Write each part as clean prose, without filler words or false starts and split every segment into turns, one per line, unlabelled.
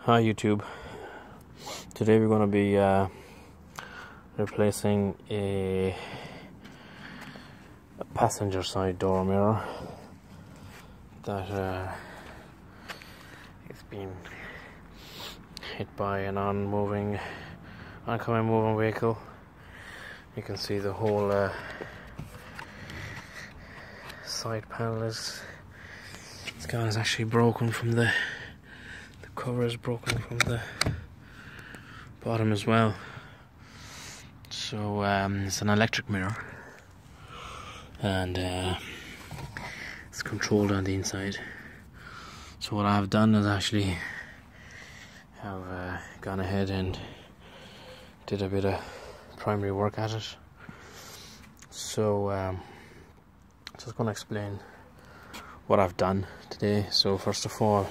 Hi YouTube. Today we're going to be replacing a passenger side door mirror that it's been hit by an oncoming moving vehicle. You can see the whole side panel is gone. It's actually broken from the cover is broken from the bottom as well. So it's an electric mirror, and it's controlled on the inside. So what I've done is actually have gone ahead and did a bit of primary work at it. So just going to explain what I've done today. So first of all,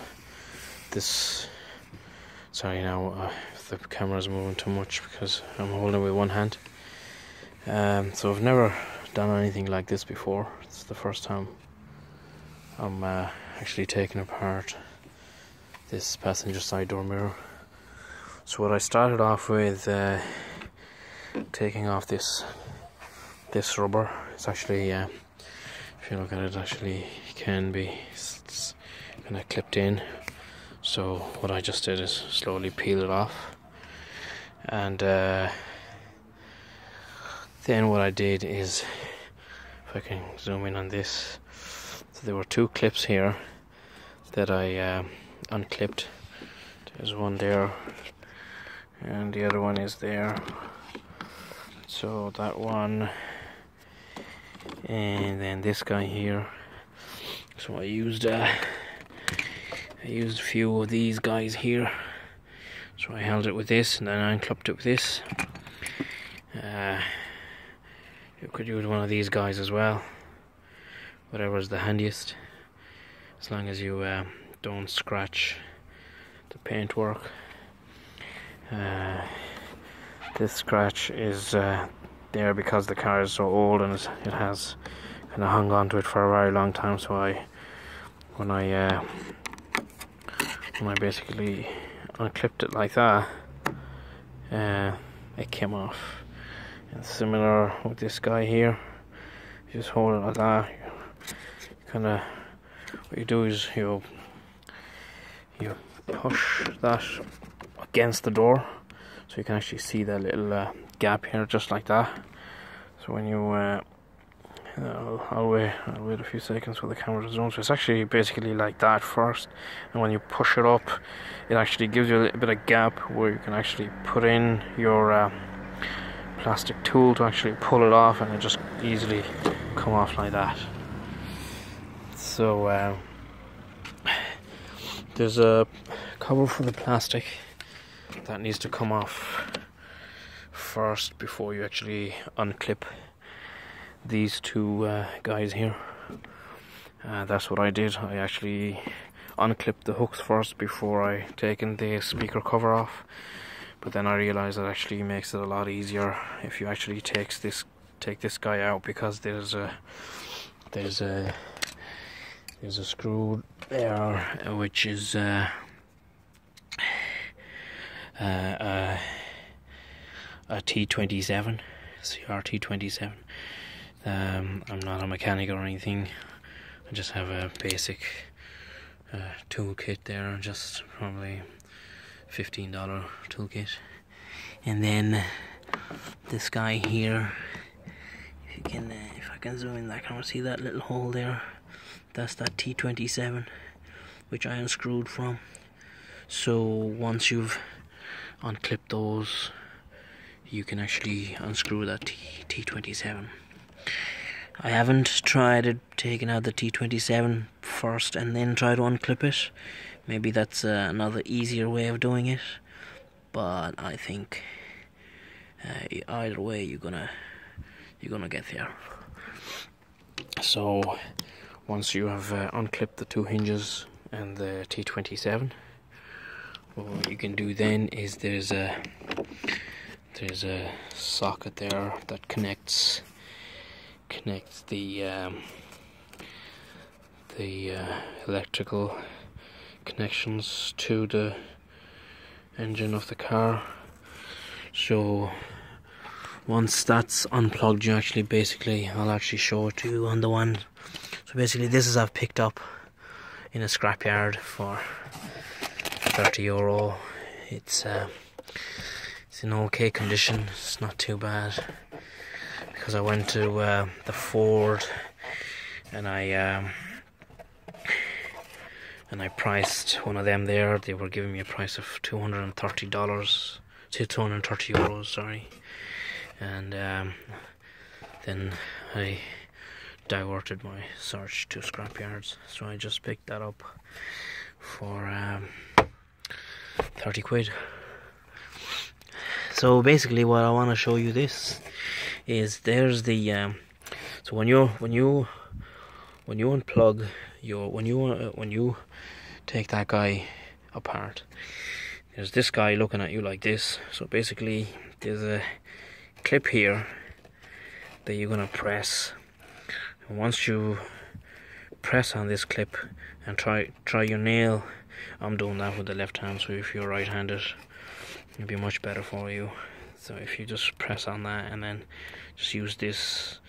sorry now if the camera's moving too much because I'm holding it with one hand. So I've never done anything like this before. It's the first time I'm actually taking apart this passenger side door mirror. So what I started off with, taking off this rubber. It's actually, if you look at it, actually can be kind of clipped in. So what I just did is slowly peel it off, and then what I did is, if I can zoom in on this, so there were two clips here that I unclipped. There's one there and the other one is there. So that one, and then this guy here. So I used a few of these guys here. So I held it with this, and then I unclipped it with this. You could use one of these guys as well, whatever's the handiest, as long as you don't scratch the paintwork. This scratch is there because the car is so old and it has kind of hung on to it for a very long time. So when I basically unclipped it like that, it came off. And similar with this guy here, you just hold it like that. Kind of, what you do is you push that against the door, so you can actually see that little gap here, just like that. So when you I'll wait a few seconds for the camera to zoom. So it's actually basically like that first, and when you push it up, it actually gives you a little bit of gap where you can actually put in your plastic tool to actually pull it off, and it just easily come off like that. So there's a cover for the plastic that needs to come off first before you actually unclip these two guys here. That's what I did. I actually unclipped the hooks first before I taken the speaker cover off, but then I realized that actually makes it a lot easier if you actually take this guy out, because there's a screw there which is a T27, CRT27. I'm not a mechanic or anything. I just have a basic toolkit there, just probably $15 toolkit. And then this guy here, if I can zoom in that camera, see that little hole there? That's that T27 which I unscrewed from. So once you've unclipped those, you can actually unscrew that T27. I haven't tried taking out the T27 first and then try to unclip it. Maybe that's another easier way of doing it, but I think either way you're gonna get there. So once you have unclipped the two hinges and the T27, what you can do then is there's a socket there that connects the electrical connections to the engine of the car. So once that's unplugged, you actually basically, I'll actually show it to you on the one. So basically this is I've picked up in a scrapyard for €30. It's in okay condition. It's not too bad, because I went to the Ford and I priced one of them there. They were giving me a price of $230 to €230, sorry. And then I diverted my search to scrapyards, so I just picked that up for 30 quid. So basically what I want to show you this is, there's the so when you unplug your, when you take that guy apart, there's this guy looking at you like this. So basically there's a clip here that you're gonna press, and once you press on this clip and try your nail, I'm doing that with the left hand, so if you're right-handed it'll be much better for you. So if you just press on that and then just use this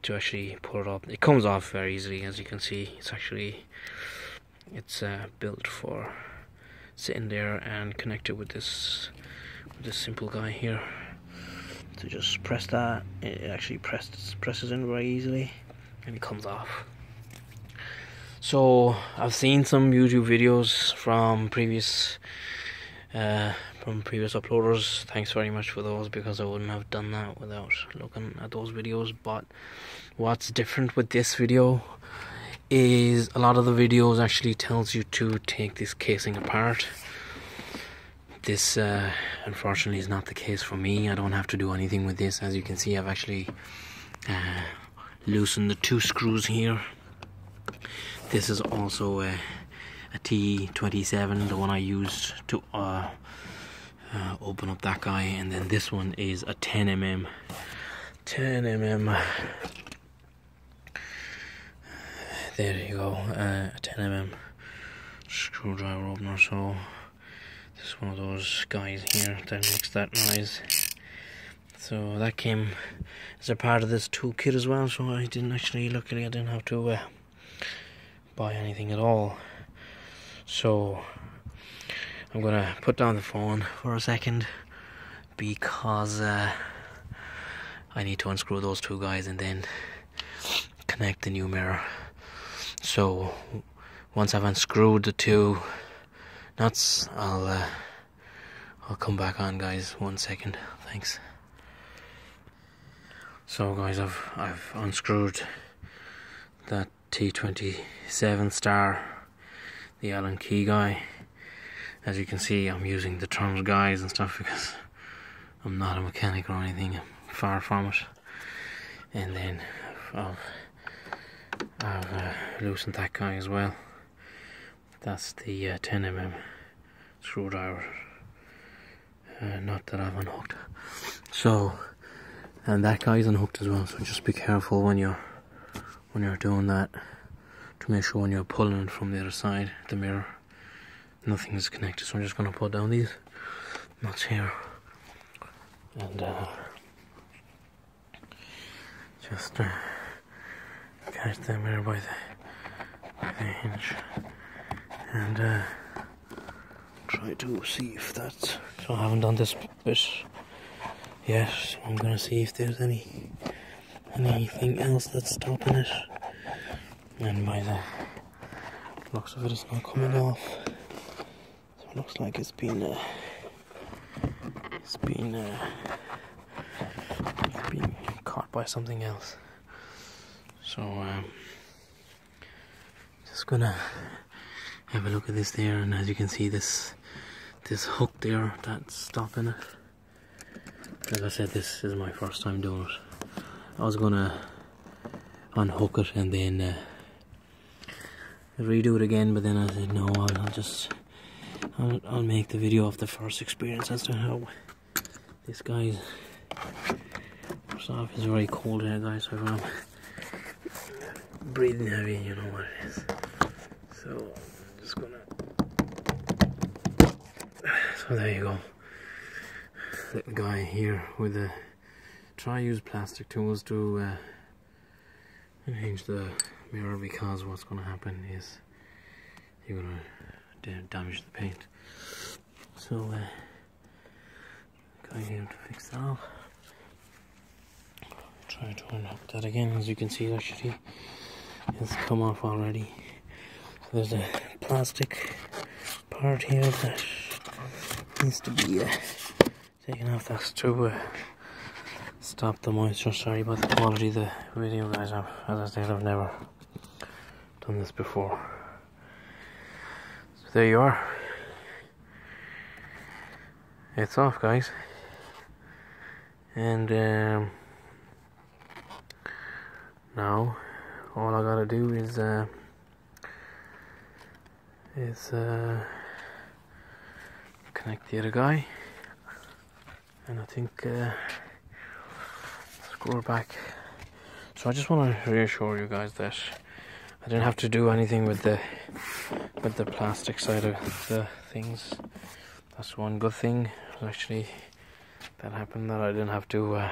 to actually pull it up, it comes off very easily. As you can see, it's built for sitting there and connected with this simple guy here. So just press that, it actually presses in very easily and it comes off. So I've seen some YouTube videos from previous uploaders. Thanks very much for those, because I wouldn't have done that without looking at those videos. But what's different with this video is a lot of the videos actually tells you to take this casing apart. This unfortunately is not the case for me. I don't have to do anything with this. As you can see, I've actually loosened the 2 screws here. This is also a T27, the one I used to open up that guy, and then this one is a 10mm there you go, a 10mm screwdriver opener. So this is one of those guys here that makes that noise. So that came as a part of this toolkit as well, so I didn't actually, luckily I didn't have to buy anything at all. So I'm gonna put down the phone for a second, because I need to unscrew those 2 guys and then connect the new mirror. So once I've unscrewed the 2 nuts, I'll come back on, guys. 1 second, thanks. So guys, I've unscrewed that T27 star, the Allen key guy. As you can see, I'm using the terms guys and stuff because I'm not a mechanic or anything, I'm far from it. And then I've loosened that guy as well. That's the 10mm screwdriver nut that I've unhooked. So, and that guy's unhooked as well, so just be careful when you're doing that, to make sure when you're pulling it from the other side, the mirror, nothing is connected. So I'm just going to put down these nuts here and just catch the mirror by the hinge and try to see if that's, so I haven't done this bit yet, so I'm going to see if there's anything else that's stopping it. And by the looks of it, it's not coming off. So it looks like it's been caught by something else. So just gonna have a look at this there, and as you can see, this hook there that's stopping it. Like I said, this is my first time doing it. I was gonna unhook it and then redo it again, but then I said no, I'll make the video of the first experience as to how this guy's. First off, it's very cold here, guys, so if I'm breathing heavy, you know what it is. So I'm just gonna So there you go. Little guy here with a use plastic tools to change the mirror, because what's going to happen is you're going to damage the paint. So guy here to fix that up. Try to unhook that again. As you can see, actually it's come off already. So there's a plastic part here that needs to be taken off. That's to stop the moisture. Sorry about the quality of the video, guys. As I said, I've never done this before. So there you are. It's off, guys. And now all I gotta do is connect the other guy, and I think screw it back. So I just want to reassure you guys that I didn't have to do anything with the plastic side of the things. That's one good thing actually that happened, that I didn't have to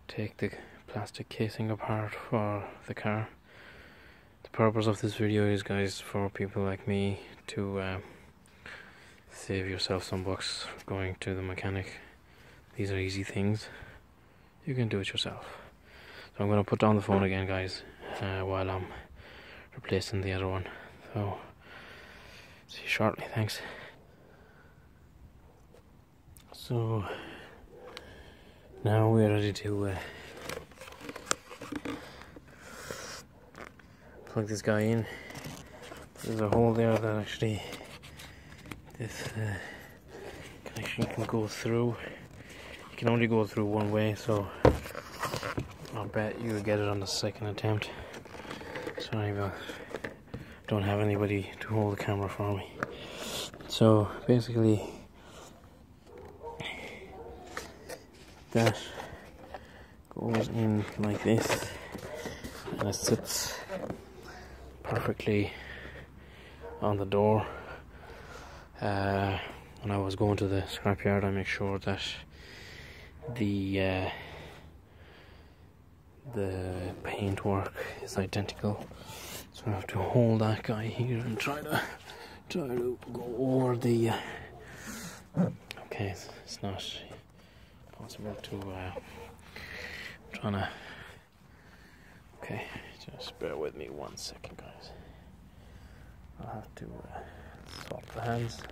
take the plastic casing apart for the car. The purpose of this video is, guys, for people like me to save yourself some bucks going to the mechanic. These are easy things, you can do it yourself. So I'm going to put down the phone again, guys, while I'm replacing the other one. So see you shortly. Thanks. So now we're ready to plug this guy in. There's a hole there that actually this connection can go through. You can only go through one way, so I'll bet you get it on the second attempt. Sorry, but don't have anybody to hold the camera for me. So basically that goes in like this, and it sits perfectly on the door. When I was going to the scrapyard, I make sure that the paintwork is identical. So I have to hold that guy here and try to go over the. Okay, it's not possible to. Trying to. Okay, just bear with me 1 second, guys. I'll have to swap the hands.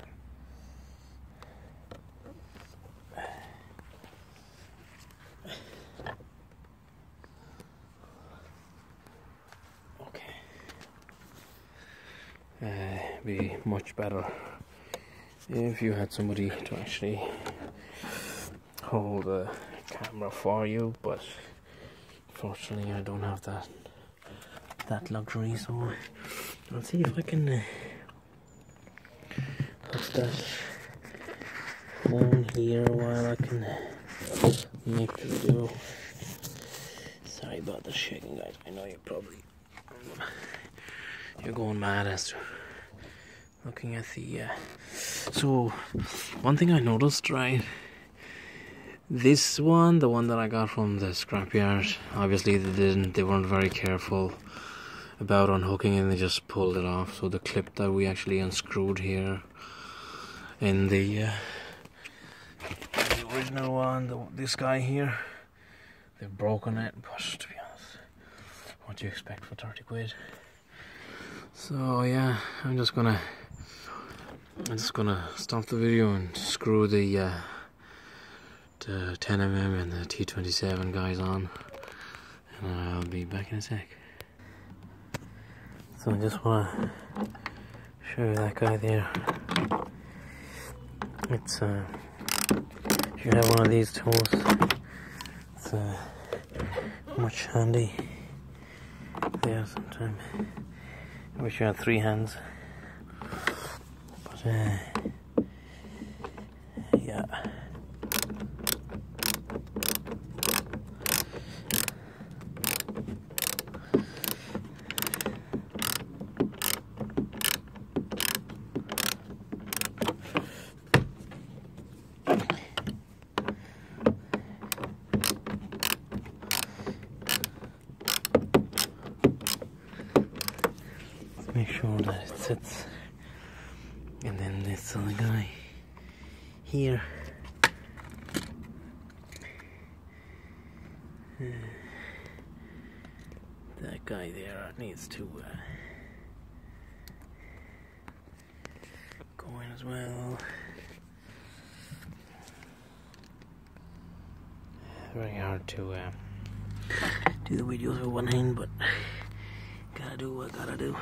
Be much better if you had somebody to actually hold the camera for you, but fortunately I don't have that luxury. So I'll see if I can put that phone here while I can make the video. Sorry about the shaking, guys. I know you're going mad as to looking at the so one thing I noticed, right, this one, the one that I got from the scrapyard, obviously they weren't very careful about unhooking, and they just pulled it off. So the clip that we actually unscrewed here in the original one, this guy here, they've broken it. But to be honest, what do you expect for 30 quid? So yeah, I'm just gonna stop the video and screw the 10mm and the T27 guys on, and I'll be back in a sec. So I just want to show you that guy there. It's if you have one of these tools, it's much handy. Yeah, sometimes I wish you had 3 hands, but yeah. make sure that it sits. And then this other guy here. That guy there needs to go in as well. Very hard to do the videos with one hand, but gotta do what I gotta do.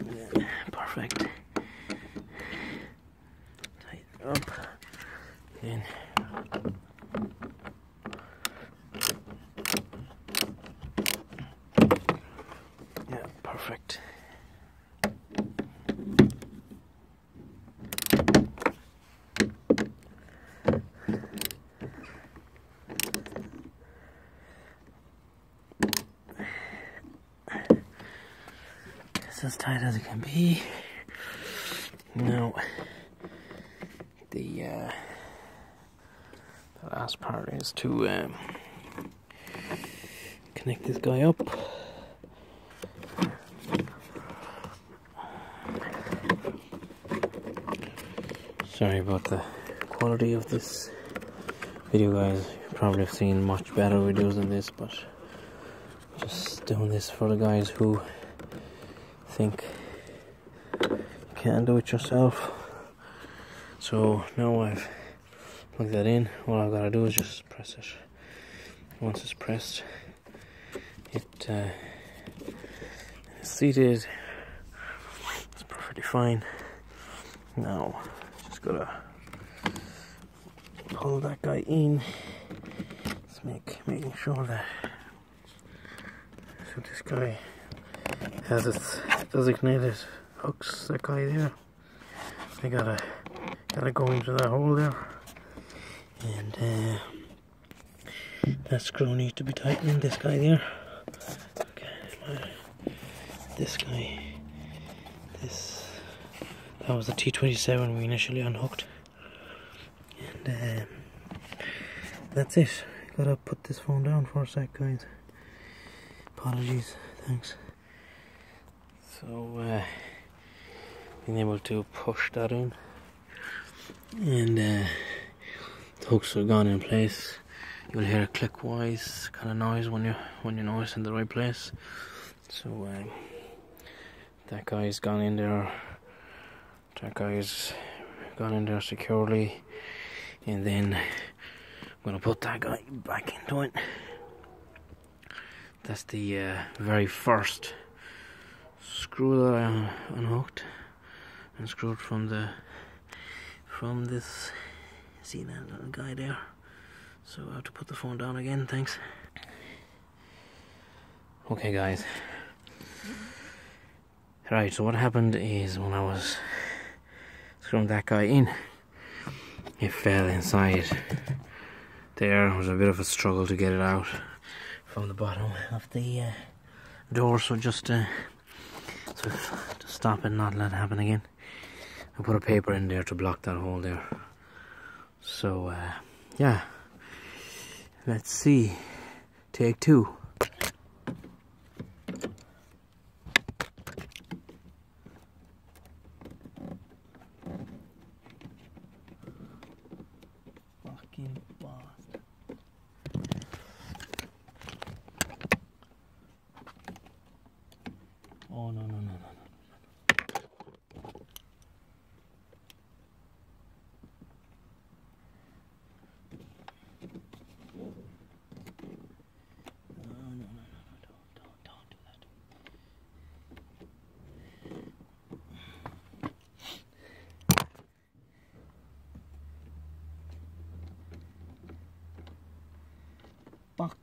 Yeah, perfect. Tighten up. Then yeah, perfect. It's as tight as it can be. Now the last part is to connect this guy up. Sorry about the quality of this video, guys. You probably have seen much better videos than this, but just doing this for the guys who think you can't do it yourself. So now I've plugged that in. All I've got to do is just press it. Once it's pressed, it's seated. It's perfectly fine. Now just gotta pull that guy in. Let's making sure that so this guy has its designated hooks. That guy there, I gotta go into that hole there, and that screw needs to be tightened. This guy there. Okay, this guy. That was the T27 we initially unhooked, and that's it. Gotta put this phone down for a sec, guys. Apologies, thanks. So being able to push that in, and the hooks are gone in place. You'll hear a click-wise kind of noise when you know it's in the right place. So that guy's gone in there. That guy's gone in there securely, and then I'm gonna put that guy back into it. That's the very first screw that I unhooked and screwed from this. See that little guy there? So I have to put the phone down again. Thanks. Okay, guys. Right. So what happened is when I was screwing that guy in, it fell inside. There was a bit of a struggle to get it out from the bottom of the door. So just to stop it, not let it happen again, I put a paper in there to block that hole there. So yeah, let's see. Take two. Fucking bastard. Oh no. Don't do that. Fuck.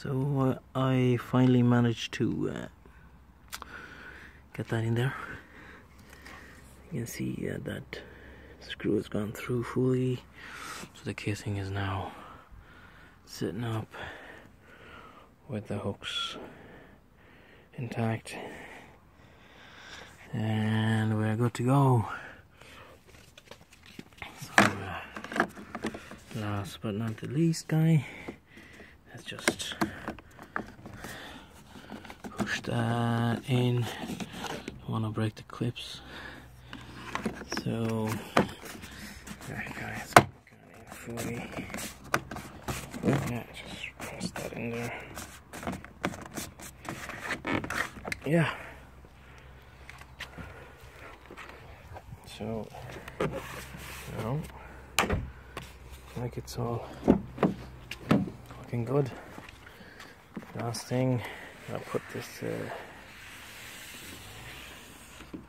So I finally managed to get that in there. You can see that screw has gone through fully, so the casing is now sitting up with the hooks intact, and we're good to go. So last but not the least, guy, let's just push that in. I want to break the clips, so there, guys, got in fully. Yeah, just press that in there. Yeah. So now, like it's all looking good. Last thing, I'll put this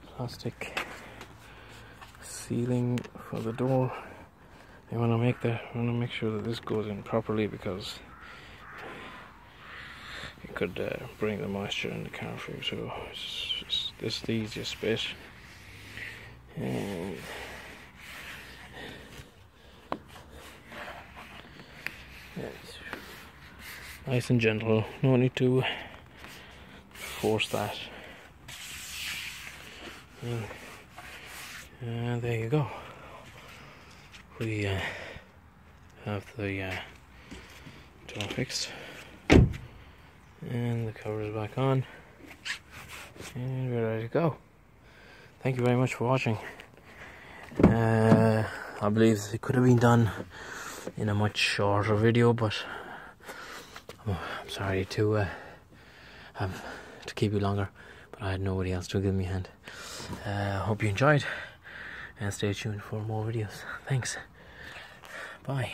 plastic sealing for the door. I want to make sure that this goes in properly, because it could bring the moisture in the car for you. So this is the easiest bit, and it's nice and gentle. No need to force that. And there you go. We have the door fixed, and the cover is back on, and we're ready to go. Thank you very much for watching. I believe it could have been done in a much shorter video, but I'm sorry to have to keep you longer, but I had nobody else to give me a hand. Hope you enjoyed, and stay tuned for more videos. Thanks. Bye.